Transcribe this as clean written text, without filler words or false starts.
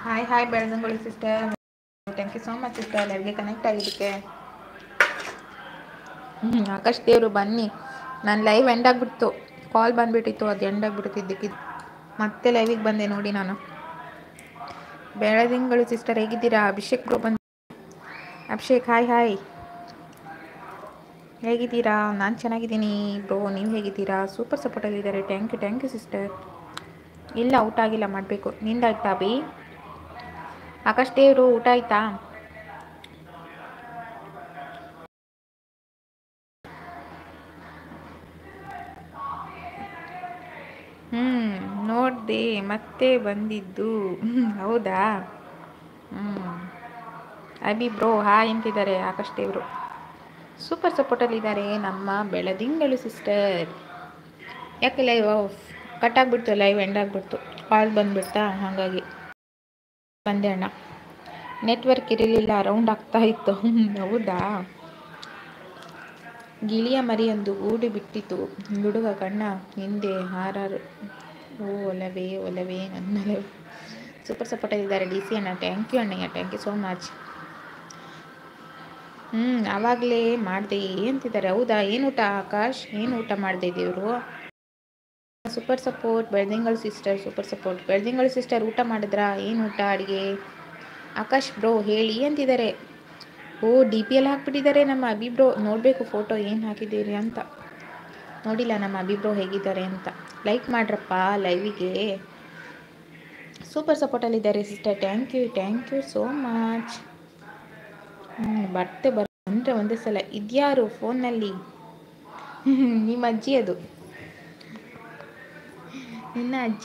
Hi hi Beladingalu sister, thank you so much sister ಲೈವ್ಗೆ connect ಆಗಿದ್ದಕ್ಕೆ. ಆಕಾಶ್ ದೇವರು ಬನ್ನಿ. ನಾನು ಲೈವ್ ಎಂಡ್ ಆಗಿಬಿಡ್ತು, ಕಾಲ್ ಬಂದುಬಿಟ್ಟಿತ್ತು, ಅದು ಎಂಡ್ ಆಗಿಬಿಡ್ತಿದ್ದಕ್ಕೆ ಮತ್ತೆ ಲೈವಿಗೆ ಬಂದೆ ನೋಡಿ ನಾನು. ಬೆಳದಿಂಗಳು ಸಿಸ್ಟರ್ ಹೇಗಿದ್ದೀರಾ? ಅಭಿಷೇಕ್ ಬ್ರೋ ಬಂದು. ಅಭಿಷೇಕ್ ಹಾಯ್ ಹಾಯ್, ಹೇಗಿದ್ದೀರಾ? ನಾನು ಚೆನ್ನಾಗಿದ್ದೀನಿ ಬ್ರೋ, ನೀವು ಹೇಗಿದ್ದೀರಾ? ಸೂಪರ್ ಸಪೋರ್ಟಲ್ಲಿದ್ದಾರೆ. Thank you sister. ಇಲ್ಲ ಊಟ ಆಗಿಲ್ಲ, ಮಾಡಬೇಕು. ನಿಂದಾಯ್ತಾ ಬಿ? ಆಕಾಶ್ ದೇವರು ಊಟ ಆಯ್ತಾ? ನೋಡಿದೆ ಮತ್ತೆ ಬಂದಿದ್ದು. ಹೌದಾ? ಅಭಿ ಬ್ರೋ ಹಾಯ್ ಅಂತಿದ್ದಾರೆ. ಆಕಾಶ್ ದೇವರು ಸೂಪರ್ ಸಪೋರ್ಟಲ್ಲಿದ್ದಾರೆ ನಮ್ಮ ಬೆಳದಿಂಗಳು ಸಿಸ್ಟರ್. ಯಾಕೆ ಲೈವ್ ಕಟ್ ಆಗಿಬಿಡ್ತು, ಲೈವ್ ಎಂಡ್ ಆಗಿಬಿಡ್ತು, ಕಾಲ್ ಬಂದುಬಿಡ್ತಾ, ಹಾಗಾಗಿ ಬಂದೆ ಅಣ್ಣ. ನೆಟ್ವರ್ಕ್ ಇರಲಿಲ್ಲ, ರೌಂಡ್ ಆಗ್ತಾ ಇತ್ತು. ಹೌದಾ? ಗಿಳಿಯ ಮರಿಯೊಂದು ಗೂಡು ಬಿಟ್ಟಿತು, ಹುಡುಗ ಕಣ್ಣ ಹಿಂದೆ ಹಾರಾರು. ಓ ಒಲವೇ ಒಲವೇ ನನ್ನೊಲವೇ. ಸೂಪರ್ ಸಪೋರ್ಟಲ್ಲಿದ್ದಾರೆ ಡಿ ಸಿ ಅಣ್ಣ. ಥ್ಯಾಂಕ್ ಯು ಅಣ್ಣಯ್ಯ, ಥ್ಯಾಂಕ್ ಯು ಸೋ ಮಚ್. ಆವಾಗಲೇ ಮಾಡಿದೆ ಅಂತಿದ್ದಾರೆ. ಹೌದಾ? ಏನು ಊಟ ಆಕಾಶ್? ಏನು ಊಟ ಮಾಡಿದೆ ದೇವರು? Super support Beladingalu sister, super support Beladingalu sister. ಊಟ ಮಾಡಿದ್ರಾ? ಏನು ಊಟ ಅಡುಗೆ? ಆಕಾಶ್ ಬ್ರೋ ಹೇಳಿ ಅಂತಿದ್ದಾರೆ. ಓ ಡಿ ಪಿ ಎಲ್ಲ ಹಾಕ್ಬಿಟ್ಟಿದ್ದಾರೆ ನಮ್ಮ ಅಭಿ ಬ್ರೋ. ನೋಡಬೇಕು ಫೋಟೋ ಏನು ಹಾಕಿದ್ದೀರಿ ಅಂತ, ನೋಡಿಲ್ಲ ನಮ್ಮ ಅಭಿ ಬ್ರೋ ಹೇಗಿದ್ದಾರೆ ಅಂತ. ಲೈಕ್ ಮಾಡ್ರಪ್ಪ ಲೈವಿಗೆ. ಸೂಪರ್ ಸಪೋರ್ಟಲ್ಲಿದ್ದಾರೆ sister. Thank you so much. ಬಂದರೆ ಒಂದೇ ಸಲ. ಇದ್ಯಾರು ಫೋನ್ನಲ್ಲಿ? ನಿಮ್ಮ ಅಜ್ಜಿ, ಅದು ನಿನ್ನ ಅಜ್ಜಿ.